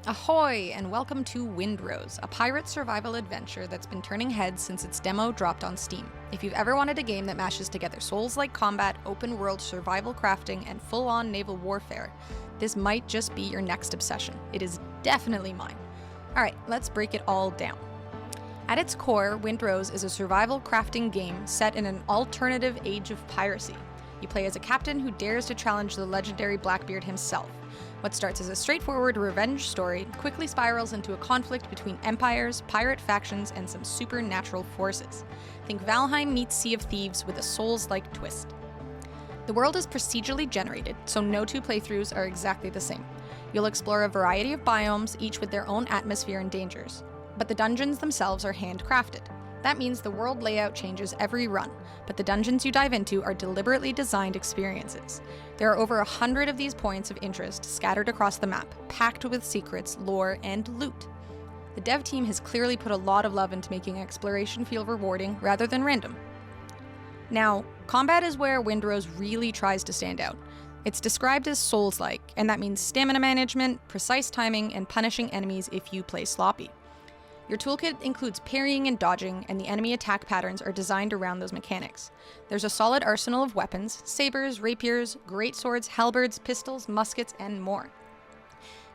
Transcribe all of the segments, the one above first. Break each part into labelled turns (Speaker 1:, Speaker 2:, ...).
Speaker 1: Ahoy, and welcome to Windrose, a pirate survival adventure that's been turning heads since its demo dropped on Steam. If you've ever wanted a game that mashes together Soulslike combat, open-world survival crafting, and full-on naval warfare, this might just be your next obsession. It is definitely mine. Alright, let's break it all down. At its core, Windrose is a survival crafting game set in an alternative age of piracy. You play as a captain who dares to challenge the legendary Blackbeard himself. What starts as a straightforward revenge story quickly spirals into a conflict between empires, pirate factions, and some supernatural forces. Think Valheim meets Sea of Thieves with a Souls-like twist. The world is procedurally generated, so no two playthroughs are exactly the same. You'll explore a variety of biomes, each with their own atmosphere and dangers. But the dungeons themselves are handcrafted. That means the world layout changes every run, but the dungeons you dive into are deliberately designed experiences. There are over 100 of these points of interest scattered across the map, packed with secrets, lore, and loot. The dev team has clearly put a lot of love into making exploration feel rewarding rather than random. Now, combat is where Windrose really tries to stand out. It's described as Souls-like, and that means stamina management, precise timing, and punishing enemies if you play sloppy. Your toolkit includes parrying and dodging, and the enemy attack patterns are designed around those mechanics. There's a solid arsenal of weapons: sabers, rapiers, greatswords, halberds, pistols, muskets, and more.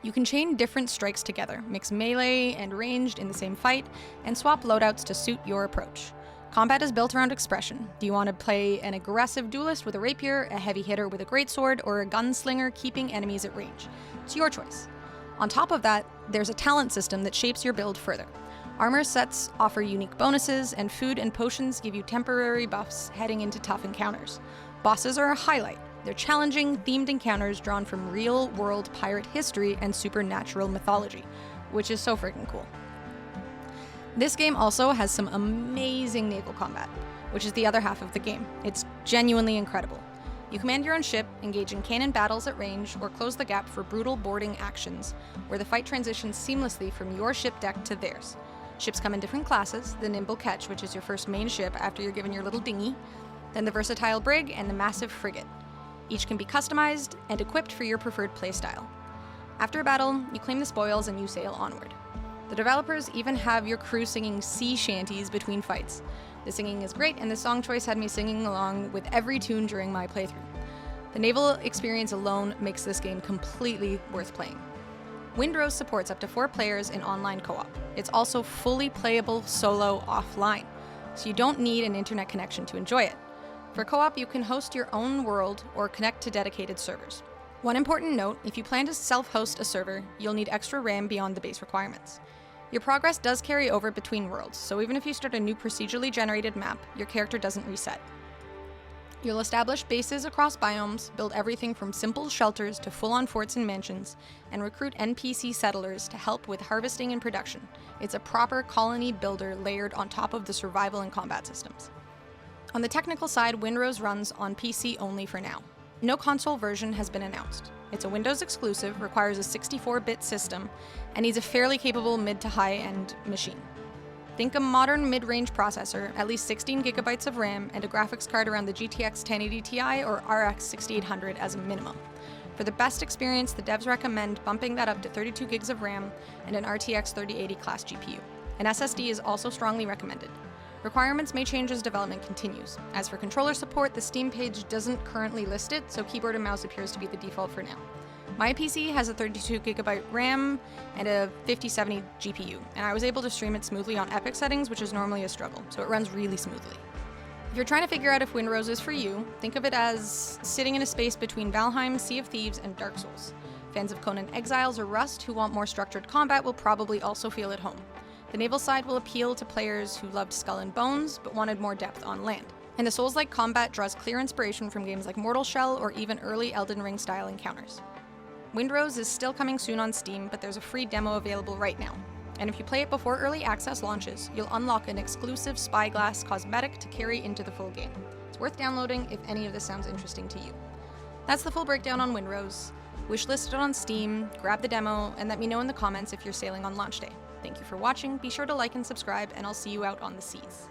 Speaker 1: You can chain different strikes together, mix melee and ranged in the same fight, and swap loadouts to suit your approach. Combat is built around expression. Do you want to play an aggressive duelist with a rapier, a heavy hitter with a greatsword, or a gunslinger keeping enemies at range? It's your choice. On top of that, there's a talent system that shapes your build further. Armor sets offer unique bonuses, and food and potions give you temporary buffs heading into tough encounters. Bosses are a highlight. They're challenging, themed encounters drawn from real-world pirate history and supernatural mythology, which is so freaking cool. This game also has some amazing naval combat, which is the other half of the game. It's genuinely incredible. You command your own ship, engage in cannon battles at range, or close the gap for brutal boarding actions, where the fight transitions seamlessly from your ship deck to theirs. Ships come in different classes: the Nimble Ketch, which is your first main ship after you're given your little dinghy, then the versatile brig, and the massive frigate. Each can be customized and equipped for your preferred playstyle. After a battle, you claim the spoils and you sail onward. The developers even have your crew singing sea shanties between fights. The singing is great, and the song choice had me singing along with every tune during my playthrough. The naval experience alone makes this game completely worth playing. Windrose supports up to 4 players in online co-op. It's also fully playable solo offline, so you don't need an internet connection to enjoy it. For co-op, you can host your own world or connect to dedicated servers. One important note: if you plan to self-host a server, you'll need extra RAM beyond the base requirements. Your progress does carry over between worlds, so even if you start a new procedurally generated map, your character doesn't reset. You'll establish bases across biomes, build everything from simple shelters to full-on forts and mansions, and recruit NPC settlers to help with harvesting and production. It's a proper colony builder layered on top of the survival and combat systems. On the technical side, Windrose runs on PC only for now. No console version has been announced. It's a Windows exclusive, requires a 64-bit system, and needs a fairly capable mid to high-end machine. Think a modern mid-range processor, at least 16 gigabytes of RAM, and a graphics card around the GTX 1080 Ti or RX 6800 as a minimum. For the best experience, the devs recommend bumping that up to 32 gigs of RAM and an RTX 3080 class GPU. An SSD is also strongly recommended. Requirements may change as development continues. As for controller support, the Steam page doesn't currently list it, so keyboard and mouse appears to be the default for now. My PC has a 32GB RAM and a 5070 GPU, and I was able to stream it smoothly on Epic settings, which is normally a struggle, so it runs really smoothly. If you're trying to figure out if Windrose is for you, think of it as sitting in a space between Valheim, Sea of Thieves, and Dark Souls. Fans of Conan Exiles or Rust who want more structured combat will probably also feel at home. The naval side will appeal to players who loved Skull and Bones but wanted more depth on land. And the Souls-like combat draws clear inspiration from games like Mortal Shell or even early Elden Ring style encounters. Windrose is still coming soon on Steam, but there's a free demo available right now. And if you play it before early access launches, you'll unlock an exclusive spyglass cosmetic to carry into the full game. It's worth downloading if any of this sounds interesting to you. That's the full breakdown on Windrose. Wishlist it on Steam, grab the demo, and let me know in the comments if you're sailing on launch day. Thank you for watching, be sure to like and subscribe, and I'll see you out on the seas.